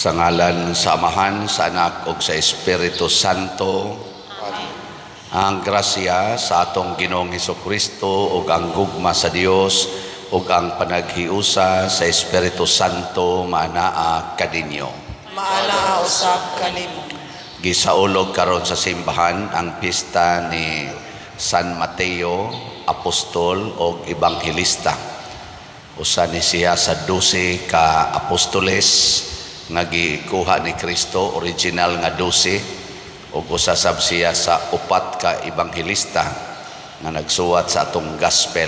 Sa ngalan sa Amahan, sa Anak ug sa Espiritu Santo. Ang grasya sa atong Ginoong Hesukristo ug ang gugma sa Dios ug ang panaghiusa sa Espiritu Santo maanaa kadinyo. Maanaa usab kanimo. Gisaulog karon sa simbahan ang pista ni San Mateo, apostol ug ebanghelista. Usa ni siya sa 12 ka apostoles nga gikuha ni Kristo, original nga 12, ug usa sab siya sa 4 ka ebanghelista nga nagsuwat sa atong gospel.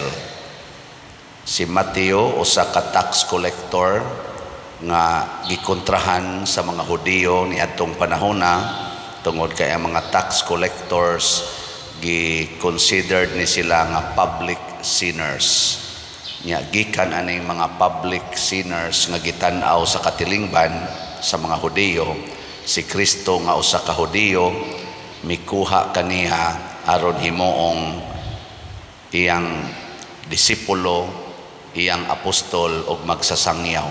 Si Mateo usa ka tax collector nga gikontrahan sa mga Hudiyo ni atong panahona, tungod kay ang mga tax collectors gi-considered ni sila nga public sinners. Nya gikan aning mga public sinners nga gitan-aw sa katilingban sa mga Hudiyo, si Kristo nga usa ka Hudiyo mikuha kaniya aron himuong iyang disipulo, iyang apostol ug magsasangyaw.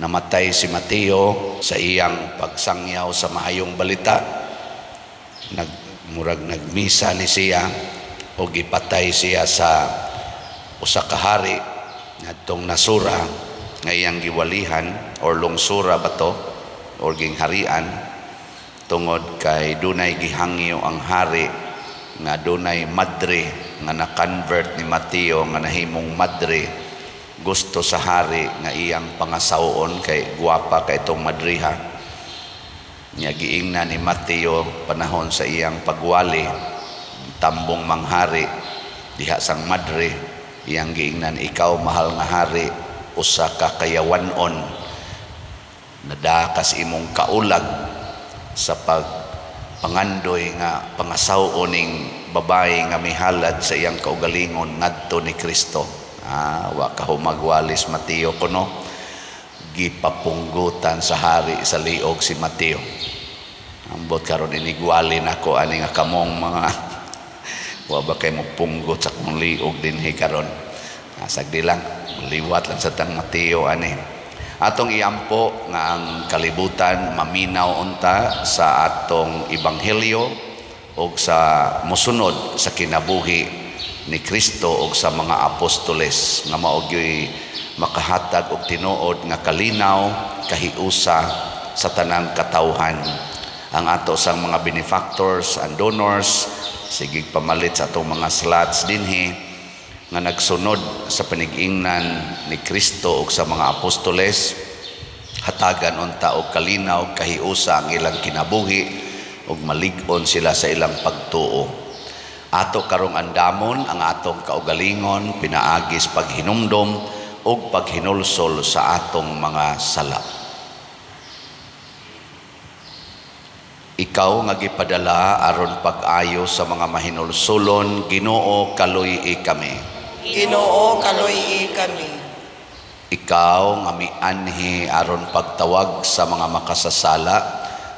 Namatay si Mateo sa iyang pagsangyaw sa Mahayong Balita. Nagmisa ni siya ug gipatay siya sa usa ka hari ngadtong nasura nga iyang giwalihan or lungsura ba to or gingharian, tungod kay dunay gihangyo ang hari nga dunay madre nga na-convert ni Mateo nga nahimong madre. Gusto sa hari nga iyang pangasawon kay guwapa kay itong madriha. Nya giingna ni Mateo panahon sa iyang pagwali tambong manghari diha sang madre, iyang giingnan, ikaw mahal nga hari, usa ka kayawanon, nadakas imong kaulag sa pagpangandoy nga pangasawon ning babae nga mihalad sa iyang kaugalingon ngadto ni Kristo. Wa ka humagwalis Mateo kuno. Gipapunggutan sa hari sa liog si Mateo. Ambot karon inigwali nako ani nga kamong mga wa ba kay mo punggot sa kong liog din karon. Sagdi lang, liwat lang sa tang Mateo ani. Atong iampo nga ang kalibutan maminaw unta sa atong ebanghelyo ug sa mosunod sa kinabuhi ni Kristo ug sa mga apostoles nga mao gyud makahatag og tinuod nga kalinaw, kahiusa sa tanang katawhan. Ang ato sang mga benefactors and donors sige pamalit sa atong mga slots dinhi nga nagsunod sa panig-ingnan ni Kristo ug sa mga apostoles, hatagan unta og kalinaw, kahiusa ang ilang kinabuhi ug malig-on sila sa ilang pagtuo. Ato karong andamon ang atong kaugalingon pinaagis paghinumdom ug paghinulsol sa atong mga sala. Ikaw nga gipadala aron pag-ayo sa mga mahinulsolon, Ginoo kaluy-i kami. Ginoo kaluy-i kami. Ikaw nga mianhi aron pagtawag sa mga makasasala,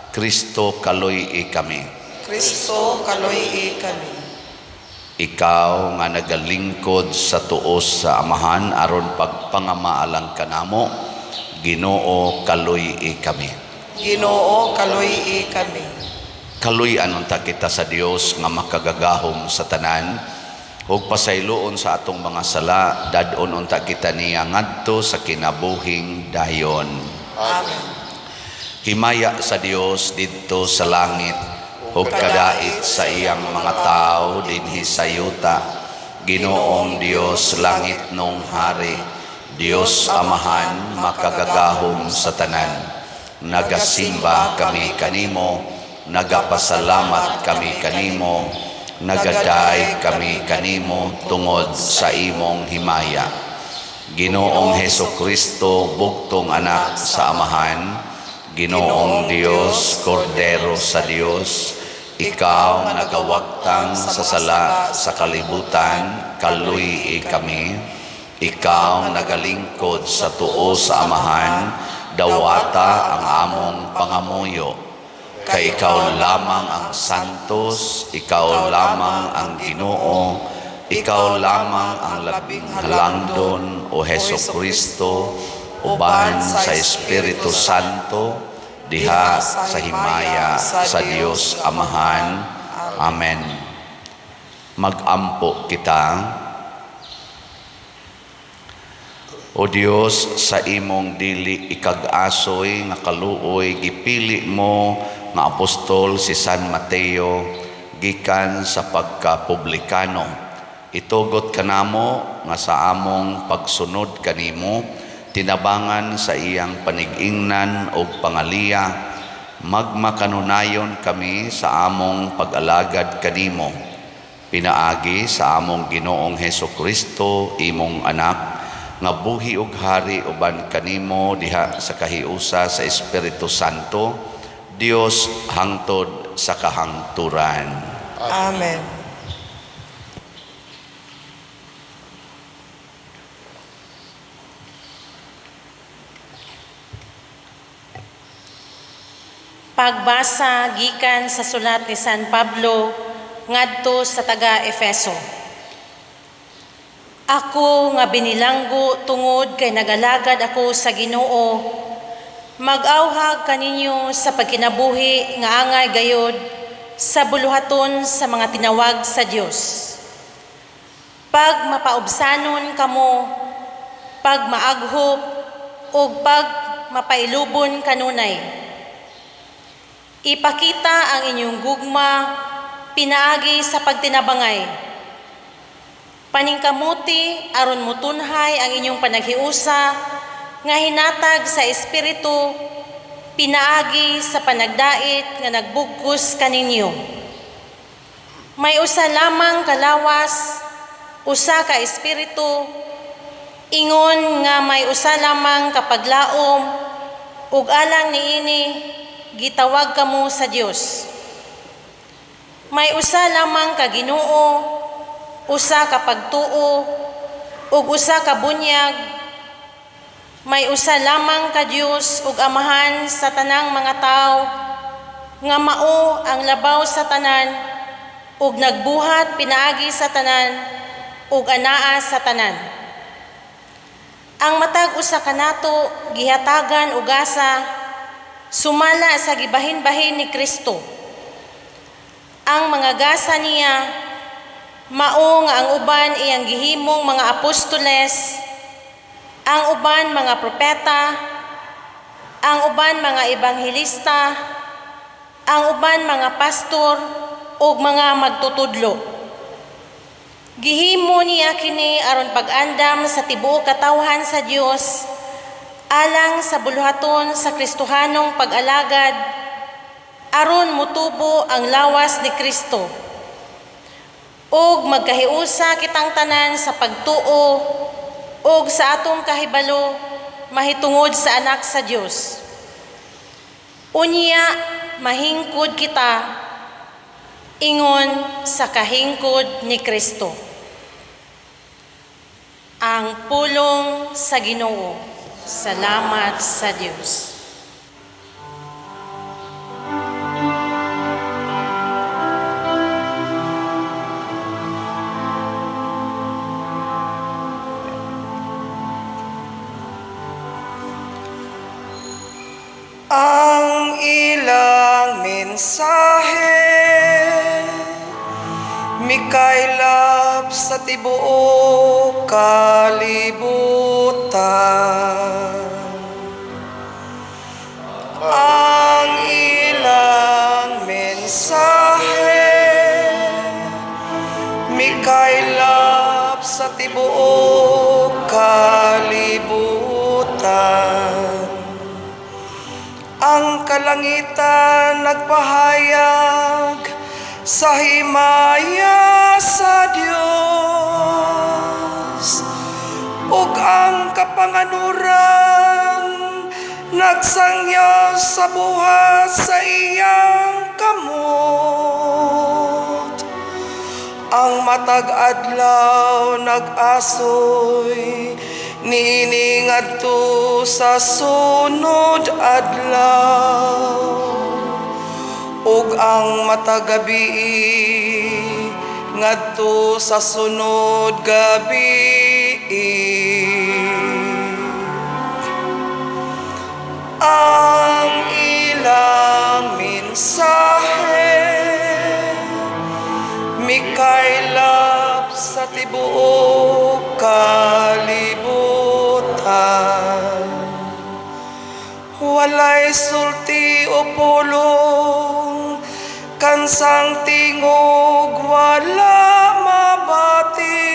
Kristo kaluy-i kami. Kristo kaluy-i kami. Ikaw nga nagalingkod sa tuos sa Amahan aron pagpangamaalang kanamo, Ginoo kaluy-i kami. Ginoo kaluy-i kami. Kaluy-an unta kita sa Dios nga makagagahom sa tanan ug pasayloon sa atong mga sala, dad-on unta kita niya ngadto sa kinabuhing dayon. Amen. Himaya sa Dios didto sa langit ug kadait sa iyang mga tao dinhi sa yuta. Ginoong Dios langit nung hari, Dios Amahan makagagahom sa tanan. Nagasimba kami kanimo, nagapasalamat kami kanimo, nagaday kami kanimo tungod sa imong himaya. Ginoong Hesukristo, bugtong anak sa Amahan, Ginoong Dios, Kordero sa Dios, ikaw nga nagawagtang sa sala sa kalibutan, kaluy-i kami. Ikaw nagalingkod sa tuo sa Amahan, dawata ang among pangamuyo. Kay ikaw lamang ang santos, ikaw lamang ang Ginoo, ikaw lamang ang labing halangdon o Hesukristo, uban sa Espiritu Santo, diha sa himaya sa Dios Amahan. Amen. Mag-ampo kita. O Dios, sa imong dili ikag-asoy nga kaluoy gipili mo nga apostol si San Mateo gikan sa pagkapublikano. Itugot kanamo nga sa among pagsunod kanimo, tinabangan sa iyang panig-ingnan o pangaliya, magmakanunayon kami sa among pag-alagad kanimo. Pinaagi sa among Ginoong Hesukristo, imong anak, nga buhi ug hari uban kanimo diha sa kahiusa sa Espiritu Santo, Dios hangtod sa kahangturan. Amen. Pagbasa gikan sa sulat ni San Pablo ngadto sa taga-Efeso. Ako nga binilanggo tungod kay nagalagad ako sa Ginoo, mag-awhag kaninyo sa pagkinabuhi nga angay gayod sa buluhaton sa mga tinawag sa Dios. Pag mapaubsanon kamo, pag maaghop ug pag mapailubon kanunay. Ipakita ang inyong gugma pinaagi sa pagtinabangay. Paningkamuti aron mutunhay ang inyong panaghiusa nga hinatag sa Espiritu pinaagi sa panagdait nga nagbugkos kaninyo. May usa lamang kalawas, usa ka Espiritu, ingon nga may usa lamang kapaglaom, ug alang niini gitawag kamo sa Dios. May usa lamang ka Ginoo, usa ka pagtuo, ug usa ka bunyag. May usa lamang ka Dios ug Amahan sa tanang mga tao, nga mao ang labaw sa tanan, ug nagbuhat pinaagi sa tanan, ug anaa sa tanan. Ang matag usa kanato gihatagan og asa sumala sa gibahin-bahin ni Kristo. Ang mga gasa niya mao nga ang uban iyang gihimong mga apostoles, ang uban mga propeta, ang uban mga ebanghelista, ang uban mga pastor ug mga magtutudlo. Gihimo niya kini aron pag-andam sa tibuok katawhan sa Dios alang sa buluhaton sa Kristohanong pag-alagad aron mutubo ang lawas ni Kristo. Og magkahiusa kitang tanan sa pagtuo og sa atong kahibalo mahitungod sa anak sa Dios. Unya mahingkod kita ingon sa kahingkod ni Kristo. Ang pulong sa Ginoo. Salamat sa Dios. Ang ilang mensahe mikaylap sa tibuok kalibutan. Ang ilang mensahe mikaylap sa tibuok kalibutan. Ang kalangitan nagpahayag sa himaya sa Dios, ug ang kapanganuran nagsangyo sa buhat sa iyang kamot. Ang matag adlaw nag-asoy niini ngadto sa sunod adlaw, ug ang matagabi ngadto sa sunod gabi. ang ilang mensahe mikaylap sa tibuok kalibutan. Walay sulti o pulong, kansang tingog wala mabati.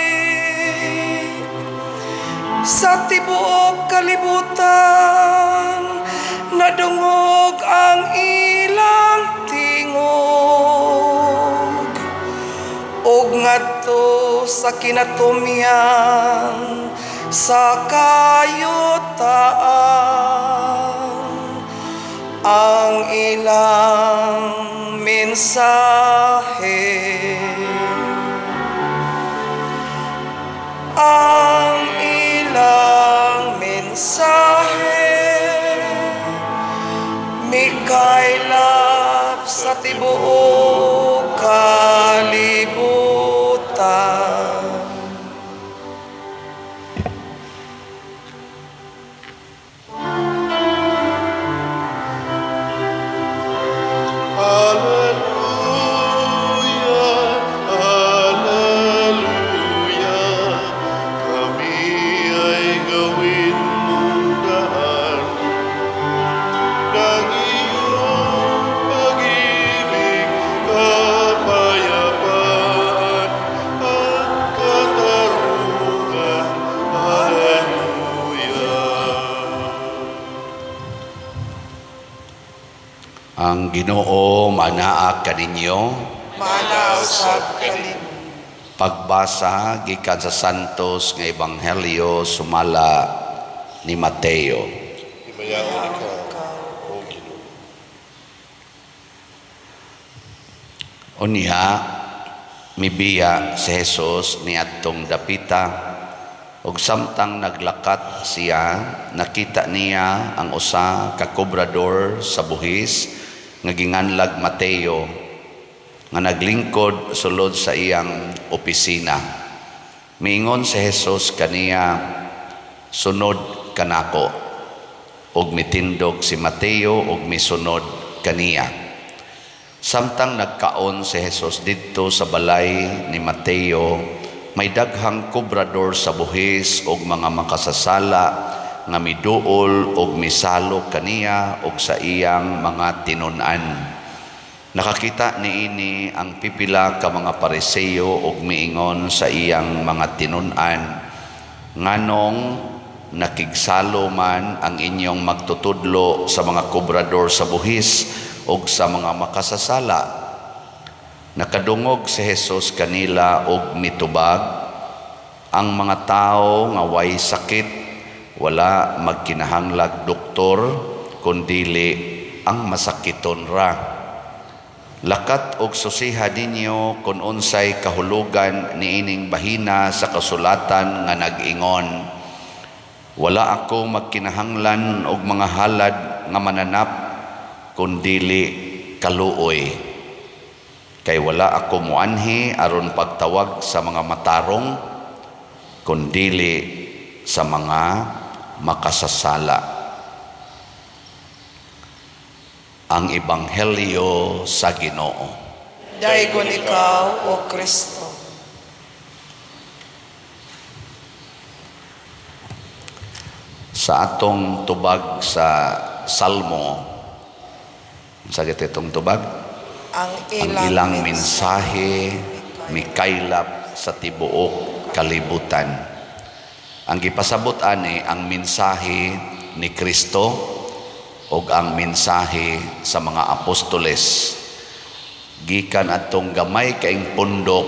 Sa tibuok kalibutan, nadungog ang ilang tingog. Og ngadto sa kinatumyan sa kayutaan, ang ilang mensahe. Ang ilang mensahe mikaylap sa tibuok kalibutan. Ang Ginoo manaa kaninyo. Manaw sab kanin. Pagbasa gikan sa Santos nga Ebanghelyo sumala ni Mateo. Himayaon ikaw, O Ginoo. Unya mibiya si Jesus niadtong dapita, ug samtang naglakat siya, nakita niya ang usa ka kobrador sa buhis nga ginganlag Mateo, nga naglingkod sulod sa iyang opisina. Miingon si Jesus kaniya, "Sunod kanako." Ug mitindog si Mateo ug misunod kaniya. Samtang nagkaon si Jesus didto sa balay ni Mateo, may daghang kobrador sa buhis ug mga makasasala nga miduol ug misalo kaniya ug sa iyang mga tinun-an. Nakakita niini ang pipila ka mga Pariseo ug miingon sa iyang mga tinun-an, "Nganong nakigsalo man ang inyong magtutudlo sa mga kobrador sa buhis ug sa mga makasasala?" Nakadungog si Jesus kanila ug mitubag, "Ang mga tao nga way sakit wala magkinahanglag doktor, kundili ang masakiton ra. Lakat og susiha ninyo kung unsay kahulugan niining bahina sa kasulatan nga nag-ingon, wala ako magkinahanglan og mga halad nga mananap, kundili kaluoy. Kay wala ako muanhi aron pagtawag sa mga matarong, kundili sa mga makasasala." Ang Ebanghelyo sa Ginoo. Daygon ikaw, O Kristo. Sa atong tubag sa Salmo, sa itong tubag, Ang ang ilang mensahe mikaylap sa tibuok kalibutan. Ang gipasabot ani ang mensahe ni Kristo ug ang mensahe sa mga apostoles. Gikan atong gamay kaing pundok,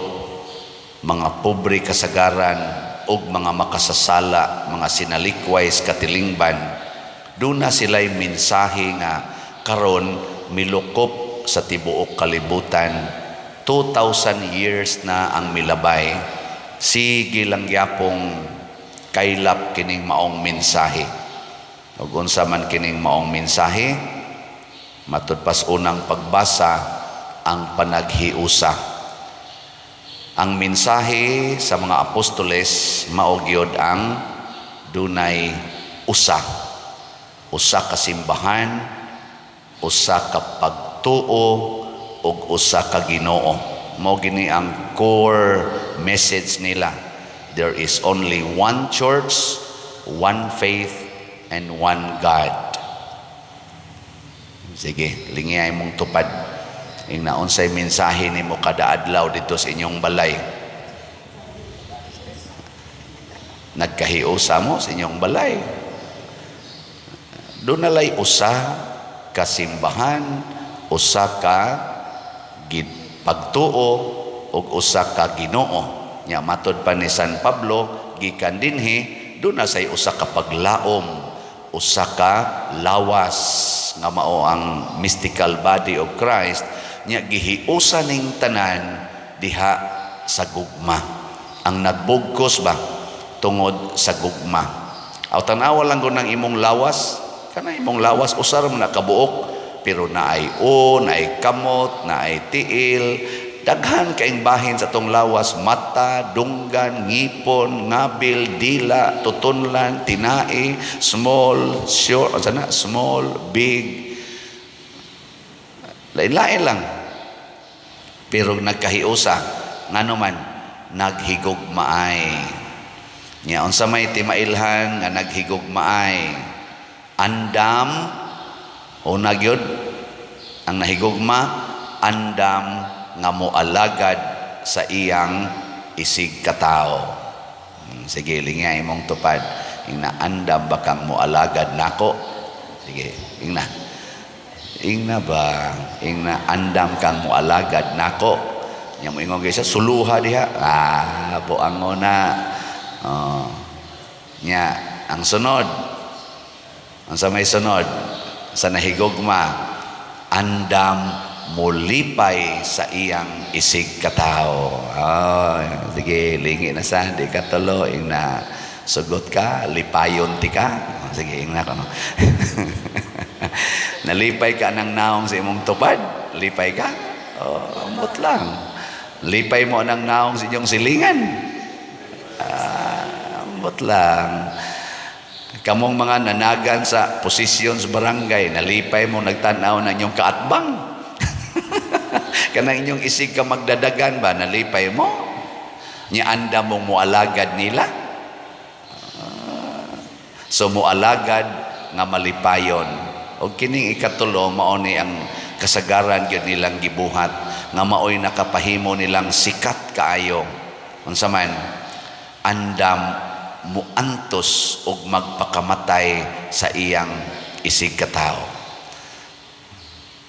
mga pobre kasagaran ug mga makasasala, mga sinalikway sa katilingban, duna sila'y mensahe nga karon milukop sa tibuok kalibutan. 2,000 years na ang milabay. Sige lang yapong kaylap kining maong mensahe. Ug unsa man kining maong mensahe, matud pas unang pagbasa, ang panaghiusa. Ang mensahe sa mga apostoles mao gyud ang dunay usa. usa ka simbahan, usa ka pagtuo, ug usa ka Ginoo. Mao gini ang core message nila. There is only one church, one faith, and one God. Sige, lingiyay mong tupad. Ing naunsay mensahe nimo kada adlaw dito sa inyong balay. Nagkahiusa mo sa inyong balay. Doon nalay usa ka simbahan, usa ka pagtuo, ug usa ka Ginoo. Nya matod pa ni San Pablo, gikan dinhi doon na say usa ka paglaom, usa ka lawas nga mao ang mystical body of Christ. Nya gihiusa ning tanan diha sa gugma. Ang nagbugkos ba tungod sa gugma. Aw tanawa lang ko ng imong lawas, kana imong lawas usar man nakabuok, pero naay naay kamot, naay tiil, daghan kaing bahin sa tong lawas, mata, dunggan, ngipon, ngabil, dila, tutunlan, tinai, small, short, small, big, lain-lain lang. Pero nagkahiusa, ngano man, naghigugmaay. Nya unsa may timailhan nga naghigugmaay, andam una gyud ang nahigugma, andam nga moalagad sa iyang isig katao. Sige, lingay imong tupad. Ingna andam bakang moalagad nako. Sige, ingna. Ingna ba? Ingna andam kang moalagad nako. Nya mo ingon gyud suluha diha. Buangon na. Nya ang sunod. Ang sa may sunod sa nahigugma, andam mulipay sa iyang isig katao. Sige, lingi na sa di ka tulo, na sugot ka, lipayon ti ka. Sige, ingna ko. Nalipay ka ng naong sa imong tupad, lipay ka. Ambot lang. Lipay mo ng naong sa inyong silingan. Ambot lang. Kamong mga nanagan sa posisyon sa barangay, nalipay mo, nagtanaw na inyong kaatbang. Kanang inyong isig ka magdadagan ba, nalipay mo? Nianda mong mualagad nila? So mualagad nga malipayon. O kining ikatulo, mauni ang kasagaran yun nilang gibuhat, nga maoy nakapahimo nilang sikat kaayo. Unsa man, andam muantos og magpakamatay sa iyang isig katao.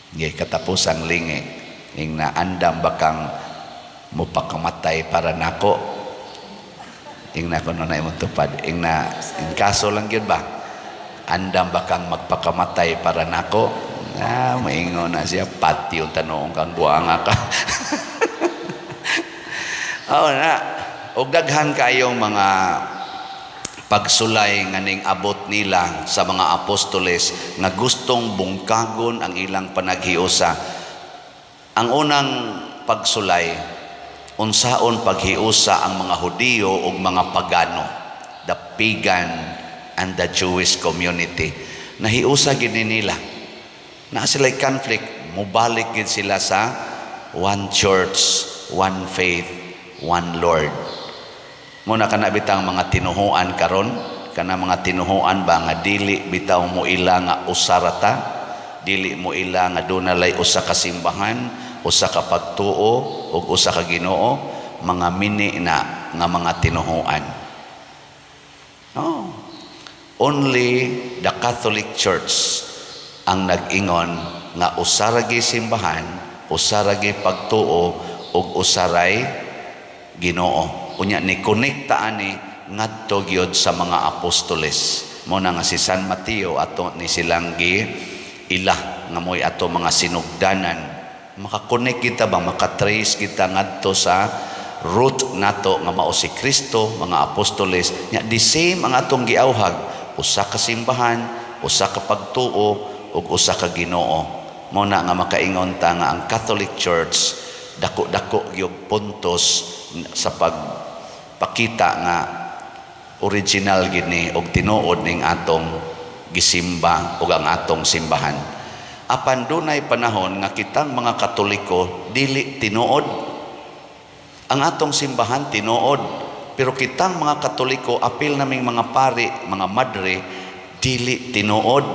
Ngay katapusang lingi, ing naandam bakang mupakamatay para nako. Ing na kuno na imong tupad. Ing kaso lang yun ba? Andam bakang magpakamatay para nako. Maingon na siya, pati yung tanong kang buanga ka. Na. Og daghan kayong mga pagsulay nga ning abot nila sa mga apostoles nga gustong bungkagon ang ilang panaghiusa. Ang unang pagsulay, unsaon paghiusa ang mga Hudiyo ug mga pagano, the pagan and the Jewish community. Nahiusa gid nila. Na sila'y conflict, mubalik gid sila sa one church, one faith, one Lord. Muna kana bitang mga tinuhuan karon, kana mga tinuhuan ba nga dili bitaw mo ila nga usarata, dili mo ila nga dunalay usa ka simbahan, usa ka pagtuo ug usa ka Ginoo, mga mini na nga mga tinuhuan. Only the Catholic Church ang nag-ingon nga usaragi simbahan, usaragi pagtuo ug usaray Ginoo. Unya ni konekta ani ngadto gyud sa mga apostoles. Mo na nga si San Mateo ato ni silang ilah nga moy ato mga sinugdanan. Makakonek kita ba, makatrace kita ngadto sa root nato nga mao si Kristo, mga apostoles. Nya the same ang atong giawhag, usa ka simbahan, usa ka pagtuo ug usa ka Ginoo. Mo na nga makaingon ta nga ang Catholic Church dako-dako gyud puntos sa pagpakita nga original gini og tinuod ning atong gisimba ug ang atong simbahan. Apan dunay panahon nga kitang mga Katoliko dili tinuod. Ang atong simbahan tinuod, pero kitang mga Katoliko, apil naming mga pari, mga madre, dili tinuod.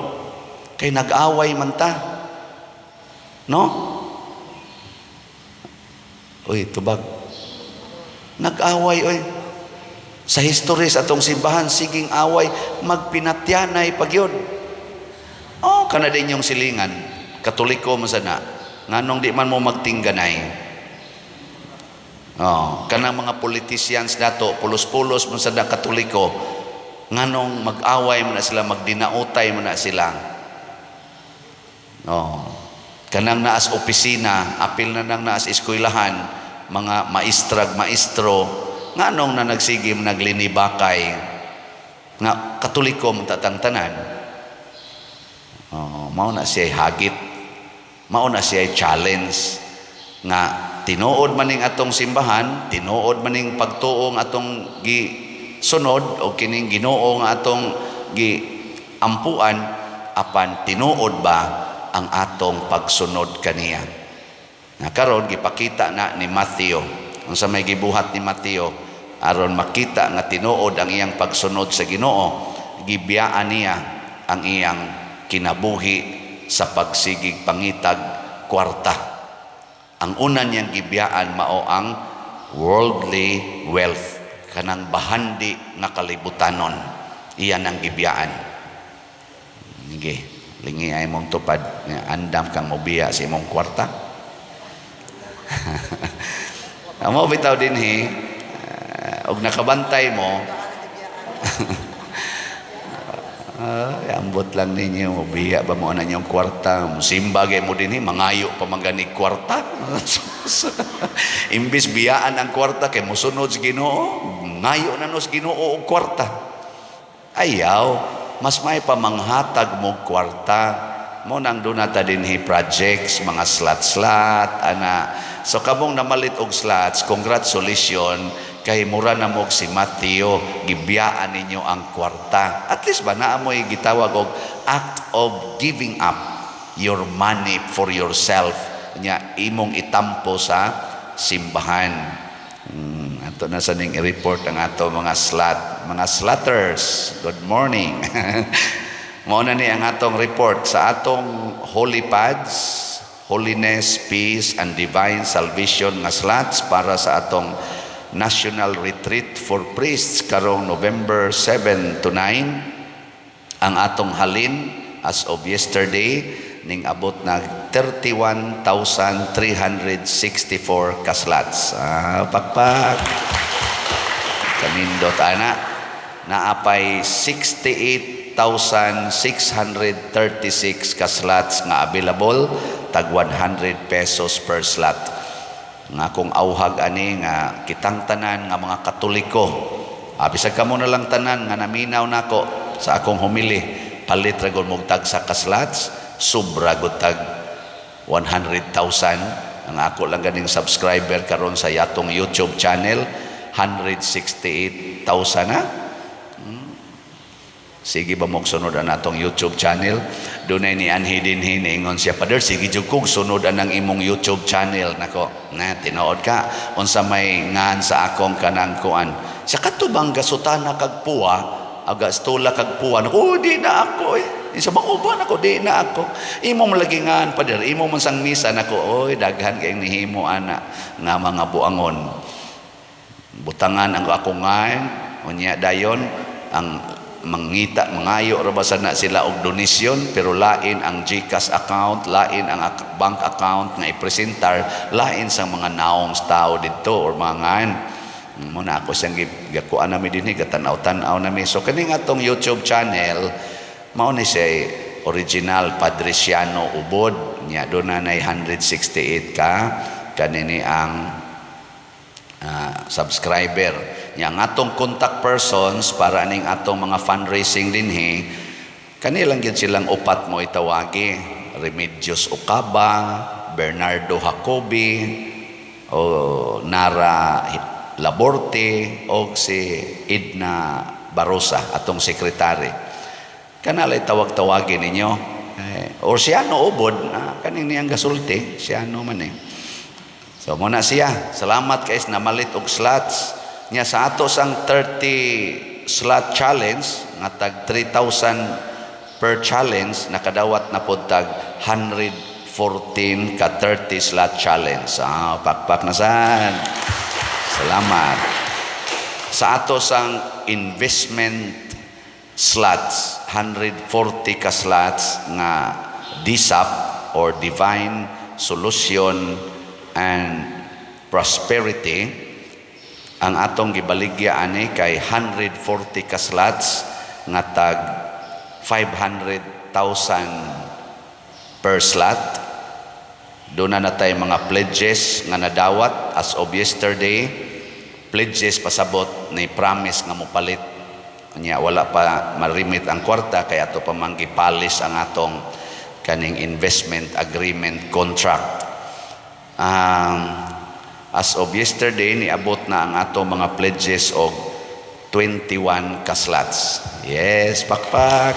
Kay nag-away man ta. No? Uy, tubag. Nag-away, oy. Sa history sa atong simbahan, siging away, magpinatyanay pagyod. Oh, kana din yung silingan. Katoliko mo sana. Nganong di man mo magtingganay. Oh, kanang mga politicians dato, pulos-pulos mo sana Katoliko. Nganong mag-away mo na sila, magdinautay mo na sila. Oh, kanang naas opisina, apil na nang naas eskwelahan, mga maestro, nganong na nagsigim naglinibakay, nga Katoliko mo tatangtanan. Mao na siya hagit, mao na siya challenge nga tinuod maning atong simbahan, tinuod maning pagtuong atong gisunod o kining Ginoo nga atong giampuan, apan tinuod ba ang atong pagsunod kaniya. Na karon gipakita na ni Matthew, unsa may gibuhat ni Matthew aron makita nga tinuod ang iyang pagsunod sa Ginoo, gibiyaan niya ang iyang kinabuhi sa pagsigig pangitag kwarta. Ang una niyang gibiyaan mao ang worldly wealth, kanang bahandi nga kalibutanon. Iyan ang gibiyaan. Sige, lingi ay mong tupad nga andam kang mobiya sa imong kwarta. Amo bitaw din og nakabantay mo. Ambot lang ninyo, biya ba mo na niyong kwarta, musimba gay mo din mangayo pa maganig kwarta. Imbis biyaan ang kwarta kay musunod sa Ginoo, ngayo na nos Ginoo og kwarta. Ayaw, mas may pamanghatag mo kwarta. Mo nang dunata dinhi projects, mga slat-slat, ana. So kabong namalit og slots, congratulations, kay mura na mo si Matthew, gibiyaan ninyo ang kwarta. At least ba naamoy gitawag og act of giving up your money for yourself. Nya imong itampo sa simbahan. Ato na sa ning i-report ang ato mga slatters. Good morning. Mao na ni ang atong report sa atong holy pads, holiness, peace, and divine salvation nga slots para sa atong National Retreat for Priests karong November 7 to 9. Ang atong halin as of yesterday ning abot na 31,364 kaslots. Pakpak. Kanindot ana. Naapay 68,636 kaslots nga available, tag 100 pesos per slot. Nga kung auhag ani nga kitang tanan nga mga Katoliko, bisag kamo na lang tanan nga naminaw nako sa akong humili, palit ra gud mog tag sa kaslots, sobra gud tag 100,000 ang ako lang ganing subscriber karon sa yatong YouTube channel, 168,000 na. Sige ba mong sunod ang atong YouTube channel? Dunay ni anhi dinhi ningon siya, Father, sige jud kog sunod ang imong YouTube channel nako. Na tinuod ka unsa may ngan sa akong kanang kuan. Sa katubang gasutana kag puwa, aga stula kag puwa. Nako, di na ako Isa bang uban ako, di na ako. Imo malagingan, Father, imo man sang misa nako, oy daghan kay nihimo ana nga mga buangon. Butangan ang akong ngan, unya dayon ang mangita, mangayo rabasan na sila og donasyon, pero lain ang GCash account, lain ang bank account nga ipresentar, lain sa mga naong tao dito or mga ngan. Muna ako siyang gakuan namin din, gatanaw-tanaw namin. So kaning atong YouTube channel, mao ni siya original Padresiano Ubod, nya doon na 168 ka, kanini ang subscriber. Yang atong contact persons para ning atong mga fundraising dinhi, kanilang gid silang upat mo itawagi: Remedios Ocaba, Bernardo Jacobi, o Nara Laborte, o si Edna Barosa, atong sekretary. kanalay tawag-tawagin ninyo. Or siya no ubod, kaning niyang gasulti, siya no man eh. So muna siya, salamat guys na malit og slots. Nya sa ato sang 30 slot challenge, nga tag 3,000 per challenge, nakadawat na po tag 114 ka 30 slot challenge. Pakpak na saan. Salamat. Sa ato sang investment slots, 140 ka slots nga DSAP or Divine Solution and Prosperity, ang atong gibaligya ani kay 140 ka slots nga tag 500,000 per slot. Doon na natay mga pledges nga nadawat as of yesterday. Pledges pasabot ni promise nga mopalit. Nya wala pa marimit ang kwarta kaya ato pa manggipalis ang atong kaning investment agreement contract. As of yesterday niabot na ang atong mga pledges og 21 ka slots. Yes, pakpak.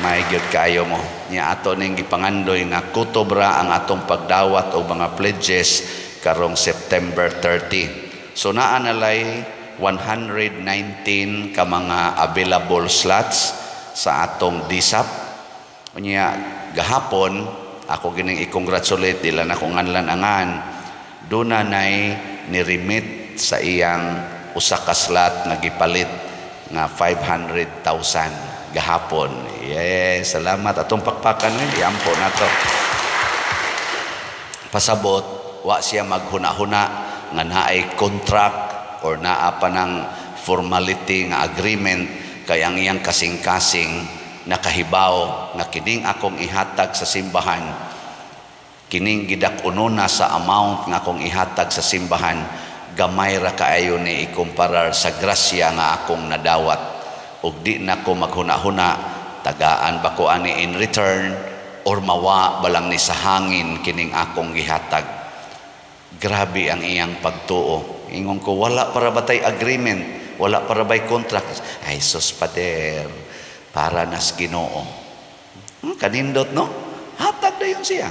May gyud kayo mo. Nya ato ning gipangandoy nga kutobra ang atong pagdawat og mga pledges karong September 30. So naa nalay 119 ka mga available slots sa atong DSAP. Unya gahapon ako gining i-congratulate dila na kung anlan-angan duna nay ni-remit sa iyang usa ka slot nga gipalit nga 500,000 gahapon. Yes, salamat atong pakpakan ni ampo nato. Pasabot wa siya maghuna-huna nga naay contract or naa pa ng formality nga agreement kay ang iyang kasing-kasing nakahibaw nga kining akong ihatag sa simbahan, kining gidak-ununa sa amount nga akong ihatag sa simbahan, gamay ra kaayo ni ikumparar sa grasya nga akong nadawat. Ug di na ko maghuna-huna, tagaan ba ko ani in return or mawa balang ni sa hangin kining akong gihatag. Grabe ang iyang pagtuo. Ingon ko, wala para batay agreement, wala para bay contract. Ay, sus pader, para nas Ginoo. Kanindot, no? Hatag na yun siya.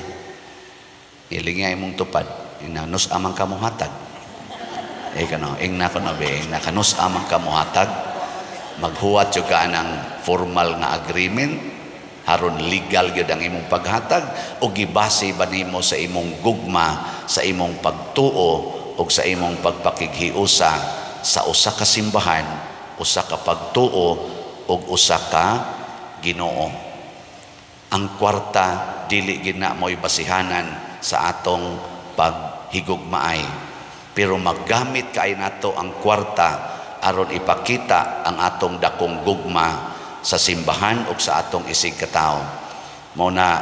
Ilingay mong tupad. Inanus amang kamuhatag. Ingna ko na be, nakanus amang kamuhatag. Maghuwat yung ka ng formal nga agreement, haron legal yun ang imong paghatag, o gibase ba nimo sa imong gugma, sa imong pagtuo, o sa imong pagpakighiusa sa usa ka simbahan, usa ka pagtuo, o usa ka Ginoo. Ang kwarta dili gina mo'y basihanan sa atong paghigugmaay, pero maggamit kay nato ang kwarta aron ipakita ang atong dakong gugma sa simbahan o sa atong isig katao. Mao na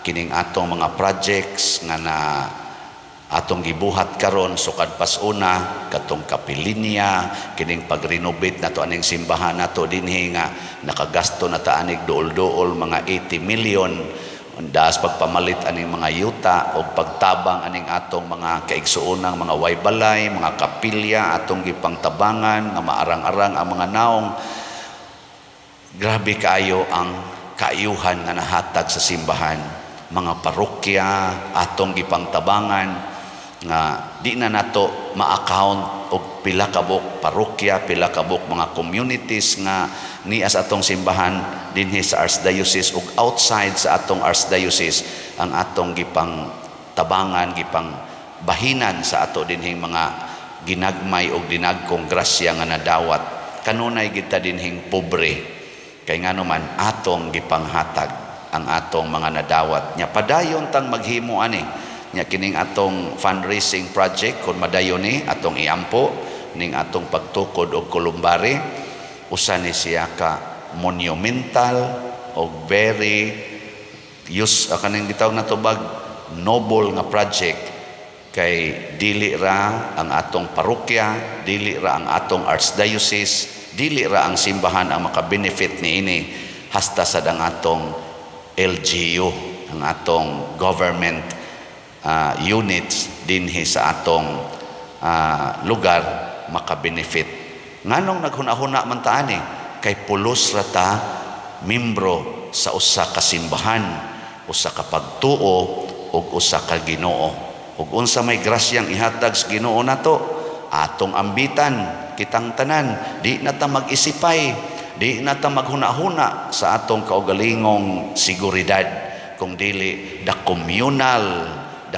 kining atong mga projects nga na atong gibuhat karon sukad pasuna, katong kapilinya, kining pag-renovate nato aning simbahan nato dinhi nga nakagasto na ta anig duol-duol mga 80 million das pagpamalit aning mga yuta o pagtabang aning atong mga kaigsuonang mga waybalay, mga kapilya atong gipangtabangan nga maarang-arang ang mga naong. Grabe kaayo ang kaayuhan nga nahatag sa simbahan, mga parokya atong gipangtabangan nga di na nato ma-account og pila kabuk parokya, pila kabuk mga communities nga niya sa atong simbahan dinhi sa Archdiocese ug outside sa atong Archdiocese ang atong gipang tabangan, gipang bahinan sa ato dinhing mga ginagmay og dinagkong grasya nga nadawat. Kanunay kita dinhing pobre kay ngano man atong gipanghatag ang atong mga nadawat. Nya padayon tang maghimo ani nya kining atong fundraising project kun madayon ni atong iampo ning atong pagtukod og kulumbari, usa ni siya ka monumental o very kaning gitawag na tubag noble nga project kay dili ra ang atong parokya, dili ra ang atong archdiocese, dili ra ang simbahan ang makabenefit niini, hasta sad ang atong LGU, ang atong government units dinhi sa atong lugar makabenefit. Nganong naghuna-huna man ta ani kay pulos ra ta membro sa usa ka simbahan, usa ka pagtuo ug usa ka Ginoo. Ug unsa may grasyang ihatag sa Ginoo nato, atong ambitan kitang tanan. Di na ta mag-isipay, di na ta maghuna-huna sa atong kaugalingong seguridad, kung dili the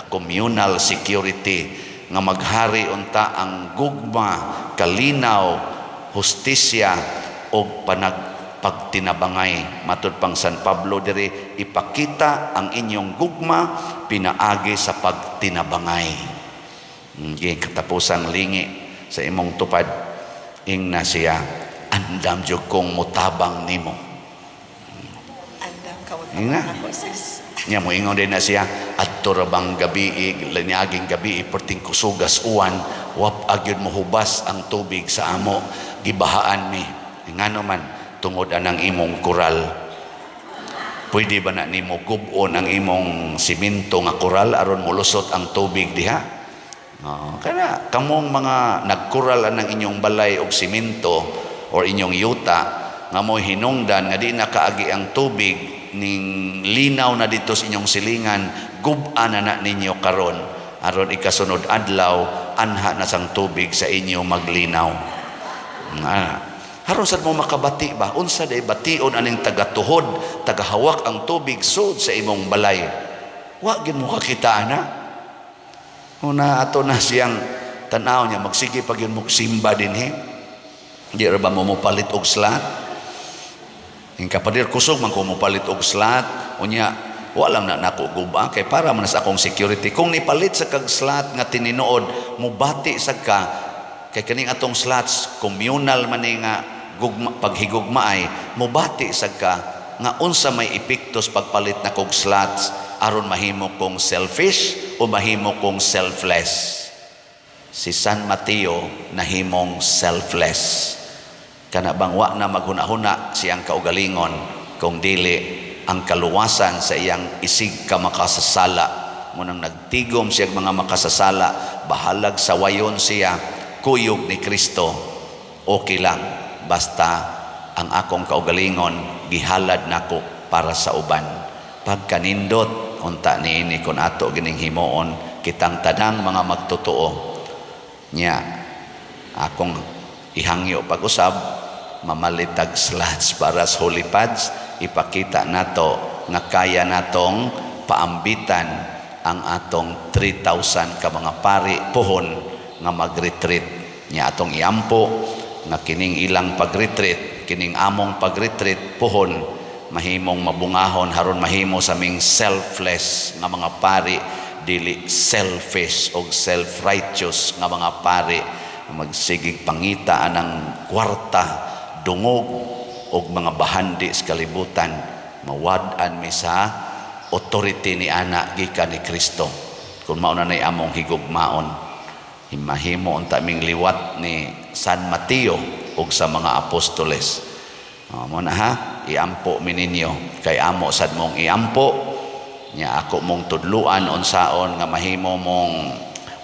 communal security nga maghari unta ang gugma, kalinaw, hustisya o pagtinabangay. Matud pang San Pablo diri, ipakita ang inyong gugma pinaagi sa pagtinabangay. Katapusang lingi sa imong tupad, ingna siya, andam jud kong mutabang nimo. Andam ka Ina. ako, sis. Nya mo ingon din na siya, adto ra bang gabi, laniaging gabi, perting kusugas uwan, wap agyud mo hubas ang tubig sa amo, gibahaan mi. Ngano man, tungod anang imong kural. Pwede ba na nimo gubon ang imong simento nga kural aron molusot ang tubig diha? Kana kamong mga nagkural anang inyong balay og simento or inyong yuta nga mo hinungdan nga di na kaagi ang tubig, ning linaw na dito sa inyong silingan, gub-an na ninyo karon aron ikasunod adlaw anha na sang tubig sa inyo maglinaw. Haron sad mo makabati ba unsa day bation aning tagatuhod, tagahawak ang tubig sud sa imong balay? Wa gyud mo kakita na. Una ato na siyang tanaw niya, magsige pag yun mo simba dinhi. Di ra ba mo palit og slat? Yung kapadir kusog man ko mo palit og slat, unya walang na nako guba kay para man sa akong security. Kung nipalit sa kag slat nga tininuod, mubati sa ka kay kaning atong slots communal man nga gugma, paghigugma ay mubati sa ka nga unsa may epektos pagpalit na kog slots aron mahimo kong selfish o mahimo kong selfless. Si San Mateo nahimong selfless. Kana bang wa na maghuna-huna siyang kaugalingon kung dili ang kaluwasan sa iyang isig ka makasasala. Munang nagtigom siya mga makasasala, bahalag sa wayon siya, kuyog ni Kristo, okay lang basta ang akong kaugalingon gihalad nako para sa uban. Pagkanindot unta niini kun ato gining himuon kitang tanang mga magtotoo nya akong ihangyo pag-usab, mamalitag slots para sa holy pads, ipakita nato nga kaya natong paambitan ang atong 3,000 ka mga pari pohon nga mag-retreat. Nya atong iampo nga kining ilang pag-retreat, kining among pag-retreat pohon, mahimong mabungahon haron mahimo sa ming selfless nga mga pari, dili selfish o self-righteous nga mga pari, magsigig pangita anang kwarta, dungog og mga bahandi sa kalibutan, mawad-an mi sa authority ni ana gikan ni Kristo. Kung mao na nay among higugmaon, mahimo unta ming liwat ni San Mateo ug sa mga apostoles. Mo na ha, iampo mi ninyo kay amo sad mong iampo nya ako mong tudluan unsaon nga mahimo mong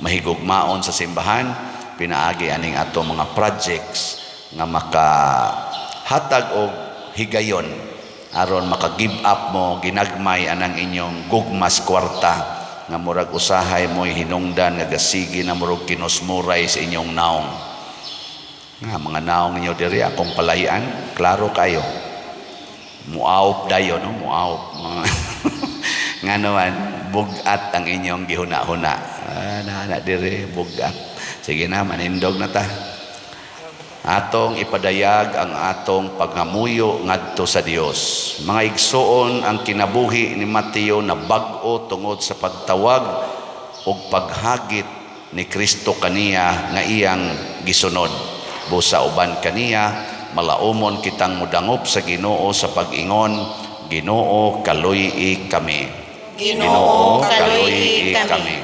mahigugmaon sa simbahan pinaagi aning ato mga projects nga makahatag og higayon aron maka-give up mo ginagmay anang inyong gugmas kwarta nga murag usahay mo'y hinungdan nga gasigi na murag kinusmuray sa inyong naong. Nga mga naong ninyo diri akong palayan, klaro kayo. Muaop dayo, no? Muaop. Nga naman, bugat ang inyong gihuna-huna. Na diri, bugat. Sige na, manindog na ta. Atong ipadayag ang atong paghamuyo ngadto sa Dios. Mga igsoon, ang kinabuhi ni Mateo na bag-o tungod sa pagtawag o paghagit ni Kristo kaniya nga iyang gisunod. Busa uban kaniya, malaumon kitang mudangop sa Ginoo sa pag-ingon, Ginoo kaluy-i kami. Ginoo kaluy-i kami.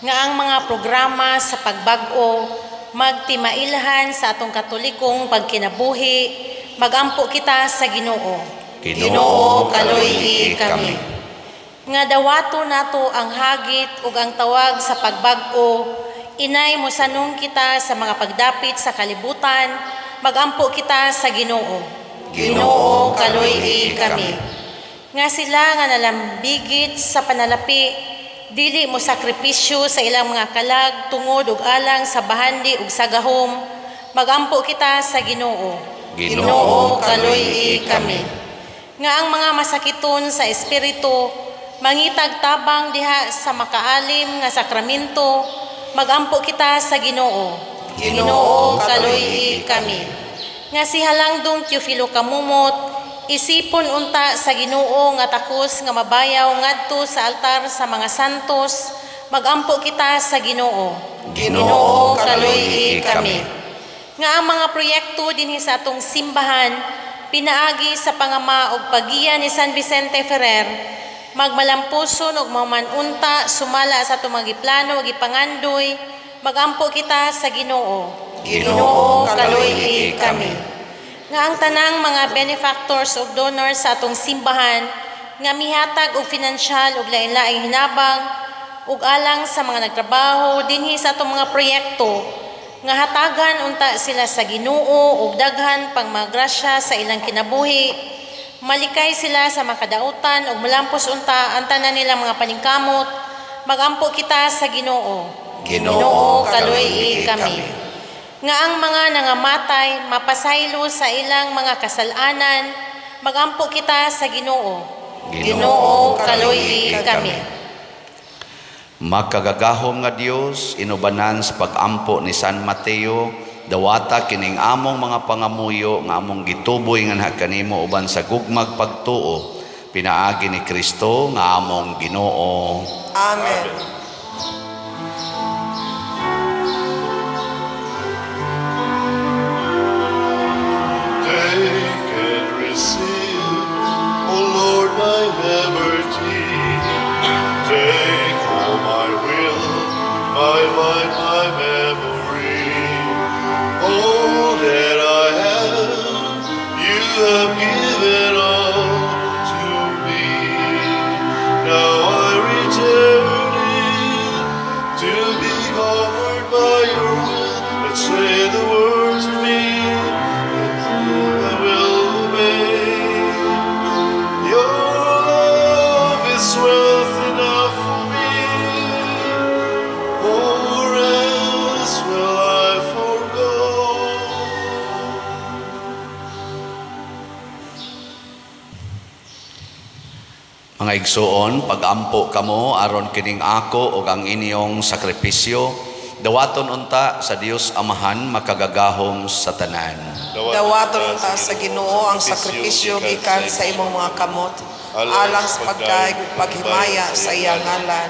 Nga ang mga programa sa pagbag-o magtimailhan sa atong katolikong pagkinabuhi, magampo kita sa Ginoo. Ginoo kaluy-i kami. Nga dawato nato ang hagit ug ang tawag sa pagbag-o, inay mo sanong kita sa mga pagdapit sa kalibutan, magampo kita sa Ginoo. Ginoo kaluy kami. Nga sila nga nalambigit sa panalapi, dili mo sakripisyo sa ilang mga kalag tungod ug alang sa bahandi ug sa gahom, magampo kita sa Ginoo. Ginoo kaluy kami. Nga ang mga masakiton sa espiritu, mangitag tabang diha sa makaalim nga sakramento, magampo kita sa Ginoo. Ginoo kaluy kami. Nga si Halangdong Teofilo Kamumot, isipon unta sa Ginoo nga takos nga mabayaw ngadto sa altar sa mga santos, magampo kita sa Ginoo. Ginoo kaluy kami. Nga ang mga proyekto dinhi sa atong simbahan, pinaagi sa pangama ug pagiya ni San Vicente Ferrer, magmalampuson ug mamanunta sumala sa atong mga giplano ug gipangandoy, magampo kita sa Ginoo. Ginoo kaluy kami. Nga ang tanang mga benefactors ug donors sa atong simbahan nga mihatag og pinansyal ug lain-laing hinabang ug alang sa mga nagtrabaho dinhi sa atong mga proyekto, nga hatagan unta sila sa Ginoo ug daghan pang mga grasya sa ilang kinabuhi, malikay sila sa makadautan ug mulampos unta ang tanan nilang mga paningkamot, magampo kita sa Ginoo. Ginoo kaluy kami. Nga ang mga nangamatay mapasaylo sa ilang mga kasalanan, magampo kita sa Ginoo. Ginoo kaluy kami. Magkagagahom nga Dios, inubanan sa pagampo ni San Mateo, dawata kining among mga pangamuyo nga among gituboy nga kanimo uban sa gugmag pagtuo, pinaagi ni Kristo nga among Ginoo. Amen. Take and receive, O Lord, my liberty. Take all my will, my mind, my memory. All that I have, you have given all to me. Now I return it to be covered by your will, and say the word to me. I will obey. Your love is wealth enough for me, or else will I forgo. Mga igsoon, pagampo kamo aron kining ako ug ang inyong sakripisyo, dawaton unta sa Dios Amahan makagagahom sa tanan. Dawaton ta sa Ginoo ang sakripisyo gikan sa imong mga kamot, alang sa pagdaig ug paghimaya sa iyang ngalan,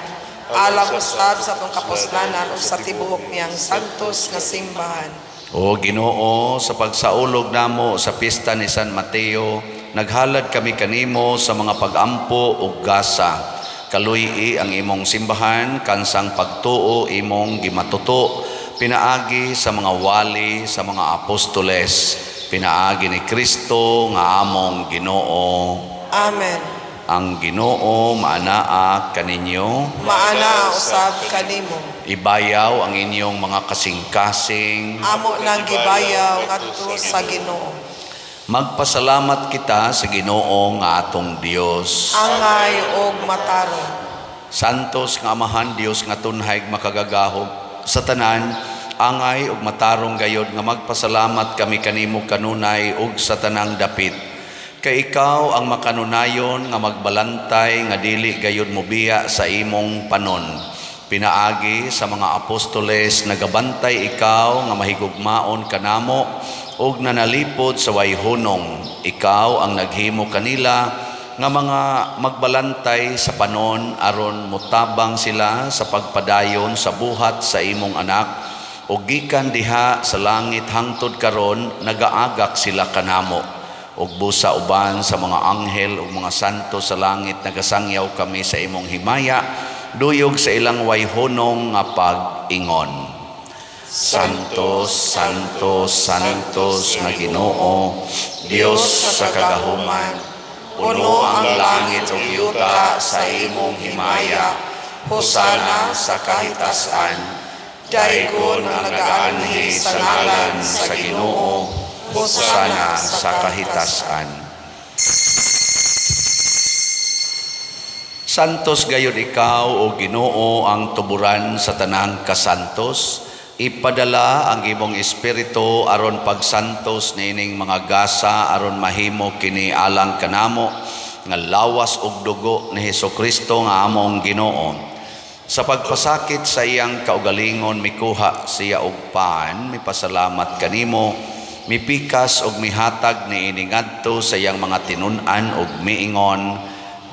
alang usab sa atong kapuslanan ug sa tibuok niyang santos nga simbahan. O Ginoo, sa pagsaulog namo sa pista ni San Mateo, naghalad kami kanimo sa mga pagampo ug gasa. Kaluy ang imong simbahan kansang pagtuo imong gimatuto, pinaagi sa mga wali, sa mga apostoles, pinaagi ni Kristo nga among Ginoo. Amen. Ang Ginoo maanaa kaninyo, Maana usab kanimo. ibayaw ang inyong mga kasing-kasing. Amo nang gibayaw ngadto sa Ginoo. Magpasalamat kita sa Ginoo nga atong Dios. Angay og matarong. Santos nga Amahan Dios nga tunhay makagagahom sa tanan, angay ug matarong gayod nga magpasalamat kami kanimo kanunay ug sa tanang dapit. Kay ikaw ang makanunayon nga magbalantay nga dili gayud mobiya sa imong panon. Pinaagi sa mga apostoles nagabantay ikaw nga mahigugmaon kanamo ug nanalipod sa wayhunong. Ikaw ang naghimo kanila nga mga magbalantay sa panon aron mutabang sila sa pagpadayon sa buhat sa imong anak, ug gikan diha sa langit hangtod karon nagaagak sila kanamo, ug busa uban sa mga anghel ug mga santo sa langit nagasangyaw kami sa imong himaya duyog sa ilang wayhunong nga pag-ingon. Santos, Santos, Santos nga Ginoo, Dios sa kagahuman, puno ang langit ug yuta sa imong himaya. Hosana sa kahitasan, daygon ang nagaanhi sa ngalan sa Ginoo. Hosana sa kahitasan. Santos gayud ikaw o Ginoo ang tuburan sa tanang kasantos. Ipadala ang imong espiritu aron pagsantos niining mga gasa aron mahimo kini alang kanamo nga lawas ug dugo ni Hesukristo nga among Ginoo. Sa pagpasakit sa iyang kaugalingon mikuha siya og paan, mipasalamat kanimo, mipikas og mihatag niini ngadto sa iyang mga tinun-an og miingon,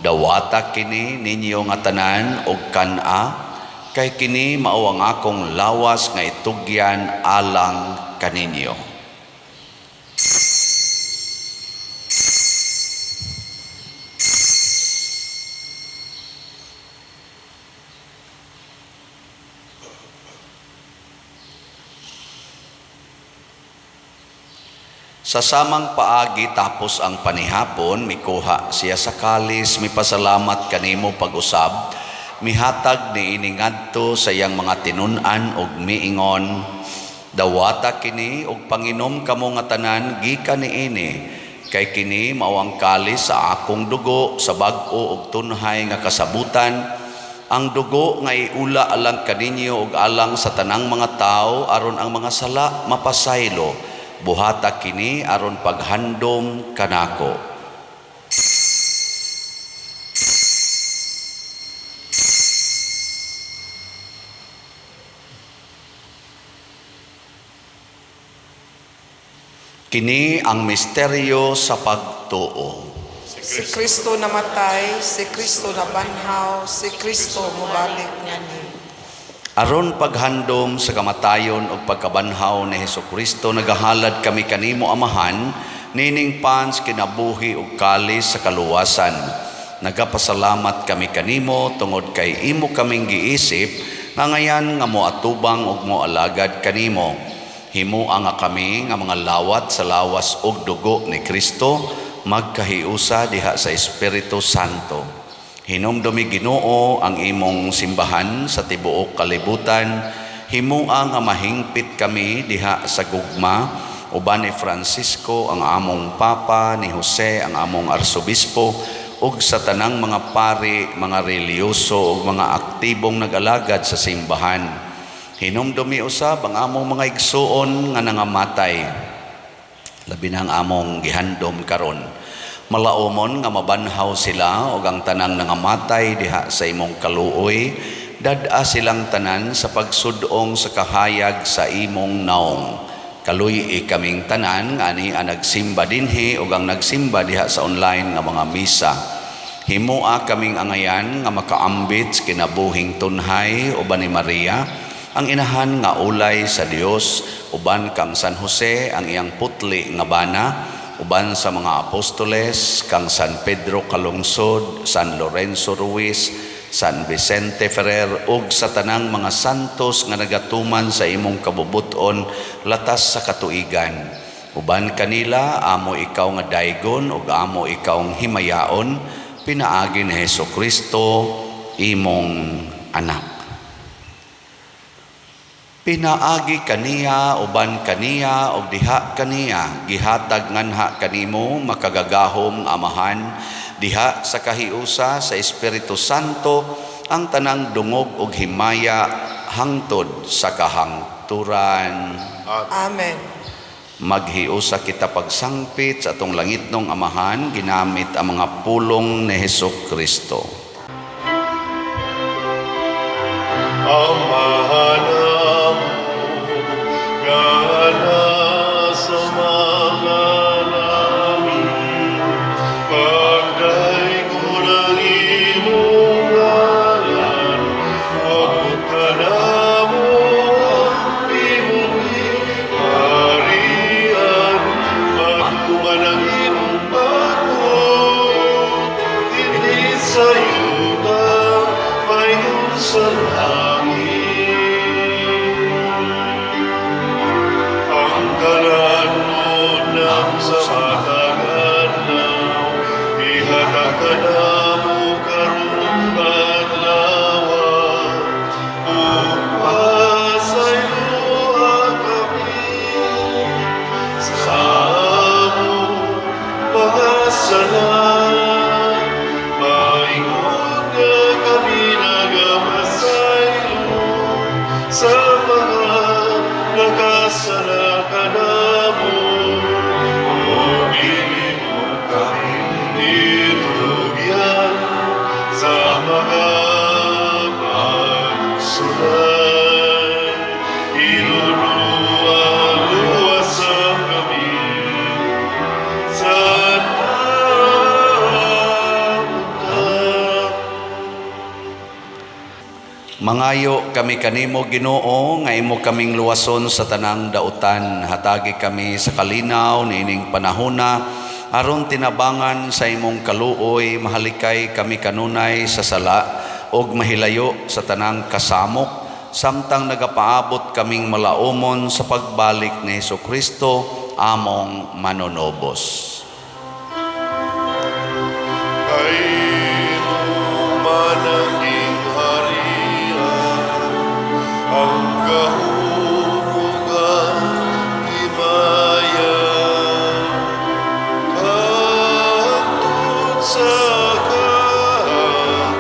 dawata kini ninyo nga tanan og kan-a, kay kini mao ang akong lawas nga itugyan alang kaninyo. Sa samang paagi tapos ang panihapon, mikuha siya sa kalis, mipasalamat kanimo pag-usab, mihatag ni iningadto sa iyang mga tinun-an og miingon, dawata kini og panginom kamo nga tanan gikan niini, kay kini mao ang kalis sa akong dugo sa bag-o og tunhay nga kasabutan, ang dugo nga iula alang kaninyo og alang sa tanang mga tao aron ang mga sala mapasaylo. Buhata kini aron paghandom kanako. Kini ang misteryo sa pagtuo. Si Kristo namatay, si Kristo nabanhaw, si Kristo mubalik ngani. Aron paghandom sa kamatayon o pagkabanhaw ni Hesukristo, nagahalad kami kanimo Amahan, nining pans kinabuhi ug kalis sa kaluwasan. Nagapasalamat kami kanimo tungod kay imo kaming giisip, nga ngayan nga moatubang ug moalagad kanimo. Himuang nga kami nga mga lawat sa lawas ug dugo ni Kristo, magkahiusa diha sa Espiritu Santo. Hinumdumi Ginoo ang imong simbahan sa tibuok kalibutan, himuang nga mahingpit kami diha sa gugma, uban ni Francisco ang among Papa, ni Jose ang among Arsobispo, ug sa tanang mga pari, mga reliyoso ug mga aktibong nag-alagad sa simbahan. Hinumdumi usab ang among mga igsuon nga nangamatay, labi na ang among gihandom karon. Malaumon nga mabanhaw sila o ang tanang nangamatay diha sa imong kaluoy, dad-a silang tanan sa pagsudong sa kahayag sa imong naong. Kaluy kaming tanan nga ani ang nagsimba dinhi o ang nagsimba diha sa online nga mga misa. Himua kaming angayan nga makaambit sa kinabuhing tunhay uban ni Maria, ang inahan nga ulay sa Dios, uban kang San Jose ang iyang putli nga bana, uban sa mga apostoles, kang San Pedro Kalungsod, San Lorenzo Ruiz, San Vicente Ferrer, ug sa tanang mga santos nga nagatuman sa imong kabubuton latas sa katuigan. Uban kanila, amo ikaw nga daygon, ug amo ikaw ang himayaon, pinaagi ni Hesukristo, imong anak. Pinaagi kaniya, uban kaniya, o diha kaniya, gihatag nganha kanimo, makagagahom Amahan, diha sa kahiusa sa Espiritu Santo, ang tanang dungog ug himaya, hangtod sa kahangturan. Amen. Maghiusa kita pagsangpit sa atong langitnong Amahan, ginamit ang mga pulong ni Hesukristo. Amahan gana sa mga namin, pagdaig ng imong ngalan, wabot ka na mo ang imong harian, magtuman ang imong pagod, hindi sa yuta, mayon sa langit. sa mga nakasalakalamon. O ibig mo kami itugyan sa mga pagsulay. Iluluwa-luwasan kami sa napunta. Mangayo kami kanimo Ginoo nga imo kaming luwason sa tanang dautan. Hatagi kami sa kalinaw niining panahona aron tinabangan sa imong kaluoy. Mahalikay kami kanunay sa sala og mahilayo sa tanang kasamok samtang nagapaabot kaming malaumon sa pagbalik ni Hesukristo among manonobos. Ay mananging harian ang kahurugan himayan hangtod sa kahaturan.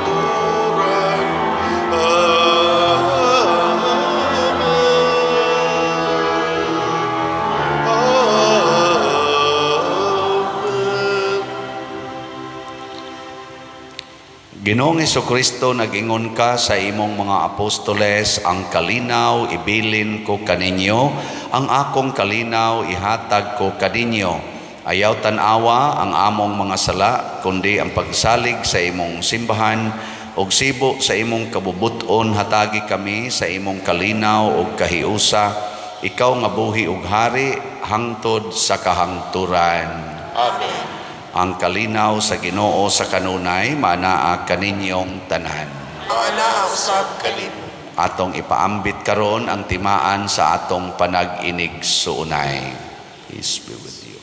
Amen. Ginoong Hesukristo, nag-ingon ka sa imong mga apostoles, ang kalinaw ibilin ko kaninyo, ang akong kalinaw ihatag ko kaninyo. Ayaw tanawa ang among mga sala, kundi ang pagsalig sa imong simbahan, og sibo sa imong kabubuton hatagi kami sa imong kalinaw og kahiusa, ikaw nga buhi ug hari hangtod sa kahangturan. Amen. Ang kalinaw sa Ginoo sa kanunay manaa kaninyong tanan. Ana usab kanimo. Atong ipaambit karon ang timaan sa atong panag-inig suunay. Peace be with you.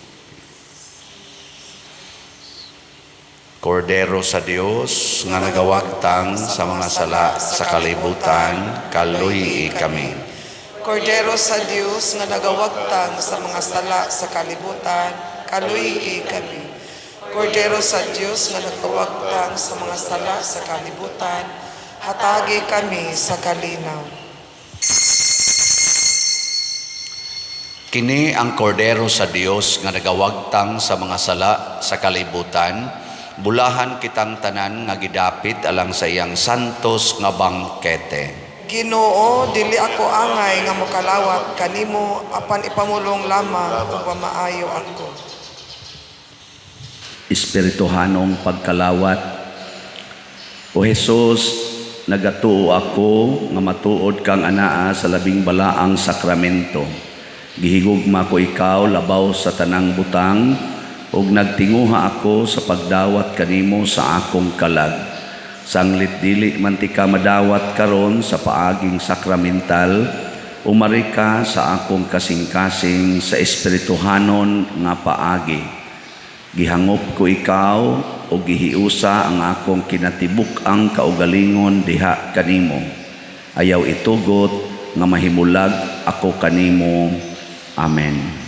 Kordero sa Dios nga nagawagtang sa mga sala sa kalibutan, kaluyi kami. Kordero sa Dios nga nagawagtang sa mga sala sa kalibutan, kaluyi kami. Kordero sa Dios nga nagawagtang sa mga sala sa kalibutan, hatagi kami sa kalinaw. Kini ang kordero sa Dios nga nagawagtang sa mga sala sa kalibutan, bulahan kitang tanan nga gidapit alang sa iyang santos nga bangkete. Ginoo, dili ako angay nga mokalawat kanimo apan ipamulong lamang ug maayo ako. Espirituhanong pagkalawat. O Jesus, nagatuo ako nga matuod kang anaa sa labing balaang sakramento. Gihigugma ko ikaw labaw sa tanang butang ug nagtinguha ako sa pagdawat kanimo sa akong kalag. Sanglit dili man ti ka madawat karon sa paaging sakramental, umari ka sa akong kasing-kasing sa espirituhanon nga paagi. Gihangop ko ikaw o gihiusa ang akong kinatibuk ang kaugalingon diha kanimo. Ayaw itugot nga mahimulag ako kanimo. Amen.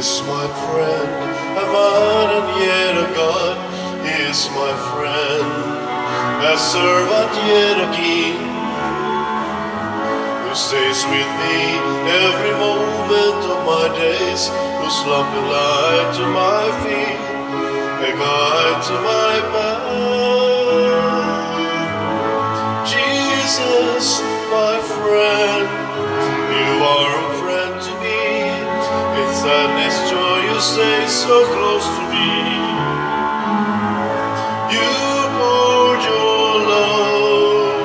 Is my friend, a man and yet a God. Is my friend, a servant yet a king, who stays with me every moment of my days, who's lamp and light to my feet, a guide to my path. Jesus, my friend, you are a friend to me. In sadness, joy, you stay so close to me. You poured your love,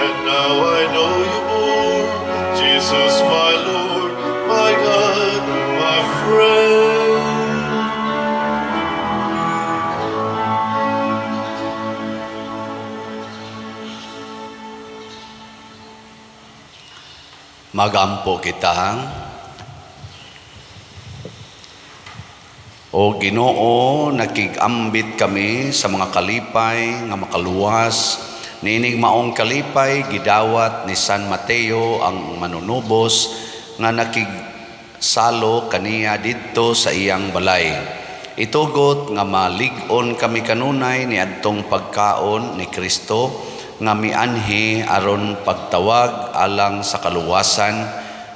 and now I know you more. Jesus, my Lord, my God, my friend. Magampo kita. O O Ginoo, nakigambit kami sa mga kalipay nga makaluwas. Nining maong kalipay, gidawat ni San Mateo ang manunubos nga nakigsalo kaniya didto sa iyang balay. Itugot nga malig-on kami kanunay ni adtong pagkaon ni Kristo nga mianhi aron pagtawag alang sa kaluwasan,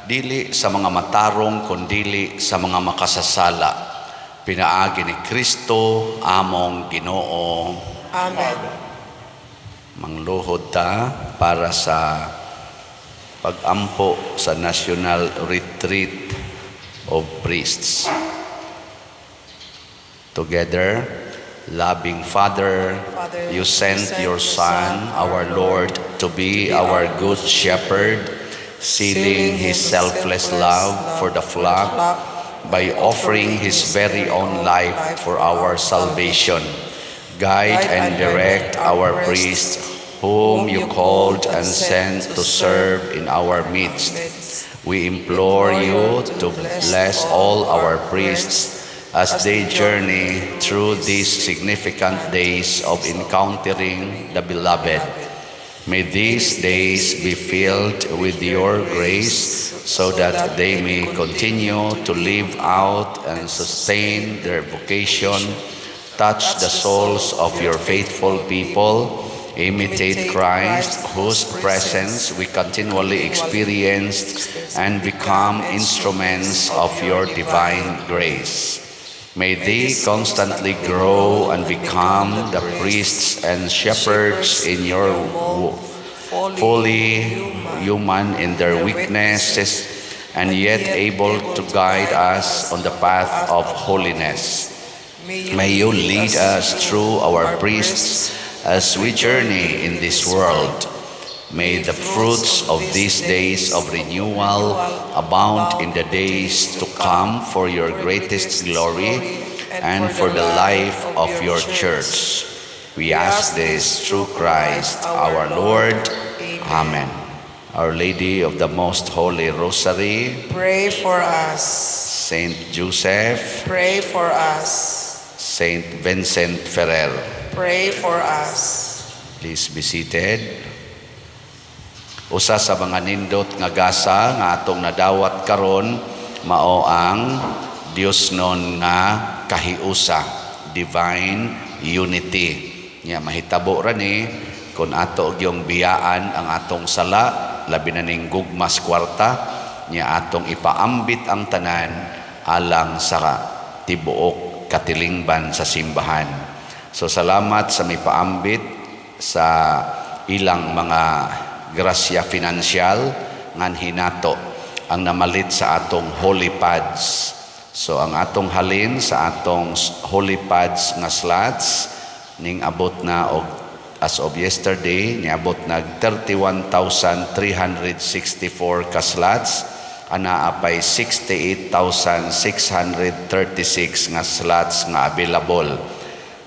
dili sa mga matarong kundili sa mga makasasala. Pinaagi ni Kristo among Ginoo. Amen. Mangluhod ta para sa pag-ampo sa National Retreat of Priests. Together, loving Father, you sent your Son, our Lord, to be our good shepherd, sealing his selfless love for the flock by offering his very own life for our salvation. Guide and direct our priests, whom you called and sent to serve in our midst. We implore you to bless all our priests as they journey through these significant days of encountering the Beloved. May these days be filled with your grace so that they may continue to live out and sustain their vocation, touch the souls of your faithful people, imitate Christ, whose presence we continually experienced, and become instruments of your divine grace. May they constantly grow and become the priests and shepherds in your fully human in their weaknesses, and yet able to guide us on the path of holiness. May you lead us through our priests as we journey in this world. May the fruits of these days of renewal abound in the days to come for your greatest glory and for the life of your church. We ask this through Christ our Lord. Amen. Our Lady of the Most Holy Rosary, Pray for us. Saint Joseph, Pray for us. Saint Vincent Ferrer. Pray for us. Please be seated. Usa sa mga nindot nga gasa nga atong nadawat karon mao ang Dios non nga kahiusa, divine unity. Nya mahitabo ra ni kun ato gyung biyaan ang atong sala labi na ning gugmas kwarta, nya atong ipaambit ang tanan alang sa tibuok katilingban sa simbahan. So salamat sa may paambit sa ilang mga grasya financial ngan hinato ang namalit sa atong holy pads. So ang atong halin sa atong holy pads nga slots ning abot na og as of yesterday niabot nag 31,364 ka slots, ana apay 68,636 nga slots nga available.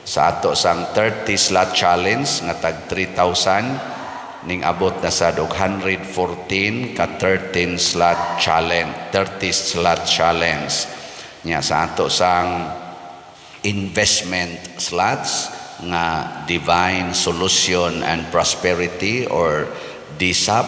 Sa ato sang 30 slot challenge nga tag 3,000 ning abot na sa 114 ka 13 slot challenge, 30 slot challenge. Nya sa ato sang investment slots nga Divine Solution and Prosperity or DSAP,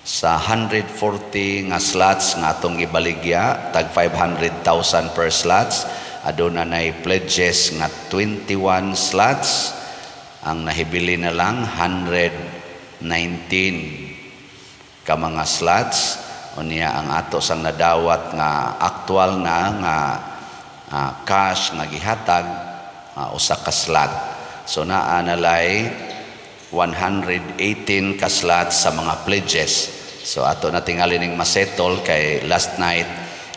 sa 140 nga slots nga atong ibaligya tag 500,000 per slots, aduna nay pledges nga 21 slots. Ang nahibili na lang 119 ka mga slots. Unya ang ato sang nadawat nga actual na nga cash nga gihatag usa ka slot. So naa nalay 118 ka slots sa mga pledges. So ato na tingali ning masettle kay last night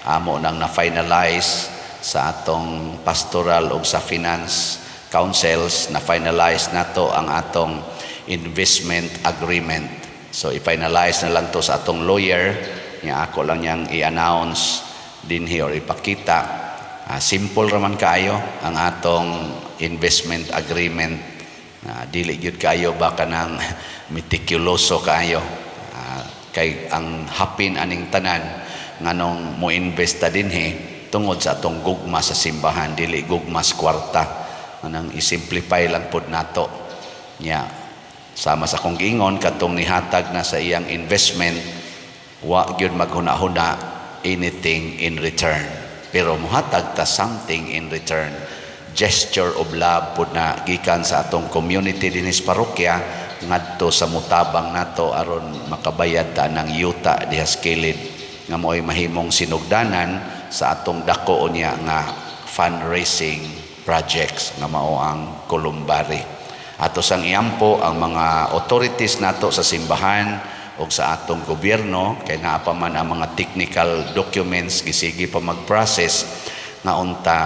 amo nang na-finalize sa atong pastoral ug sa finance councils, na finalize nato ang atong investment agreement. So i-finalize na lang to sa atong lawyer, nga ako lang yang i-announce dinhi or ipakita. Simple raman kaayo ang atong investment agreement. Dili gyud kaayo ba kanang meticuloso kaayo. Kay ang hapin aning tanan nganong mo invest ta dinhi tungod sa atong gugma sa simbahan, dili gugma sa kwarta. Anang isimplify lang pod nato. Nya, sama sa kong giingon, katong nihatag na sa iyang investment, wa gyud maghuna-huna anything in return. Pero muhatag ta something in return. Gesture of love pod na gikan sa atong community dinis parokya ngadto sa mutabang nato aron makabayad ta ng yuta dihas kilid nga mo'y mahimong sinugdanan sa atong dako niya nga fundraising projects nga mao ang Columbari. Ato sang iampo ang mga authorities nato sa simbahan o sa atong gobyerno kay naa pa man ang mga technical documents gisigi pa mag-process nga unta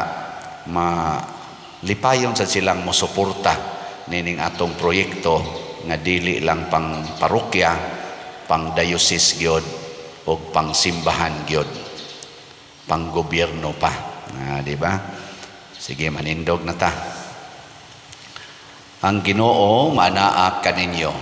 lipayon sa silang mosuporta nining atong proyekto nga dili lang pang parokya, pang diocese gyud o pang simbahan gyud, pang gobyerno pa. Di ba? Sige, manindog na ta. Ang Ginoo maanaa kaninyo.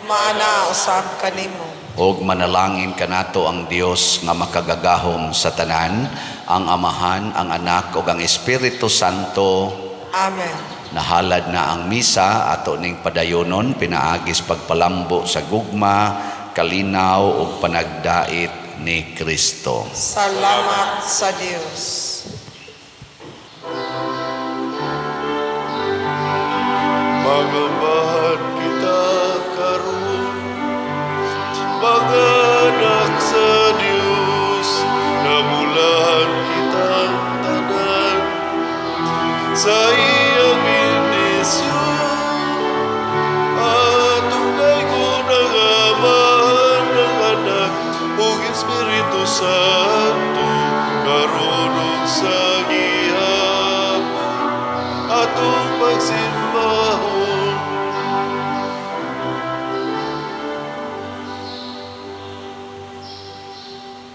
Maana usab kanimo. Og manalangin kanato ang Dios nga makagagahom sa tanan, ang Amahan, ang Anak ug ang Espiritu Santo. Amen. Nahalad na ang misa ato ning padayonon pinaagis pagpalambo sa gugma, kalinaw ug panagdait ni Kristo. Salamat sa Dios. Magambahan kita karon, mga anak sa Diyos, namulahan kitang tanan sa iyang benisyon. At tunay ko ng Amahan, ng Anak, ug Espiritu Santo, karon ug sa gihapon, atong pagsisimba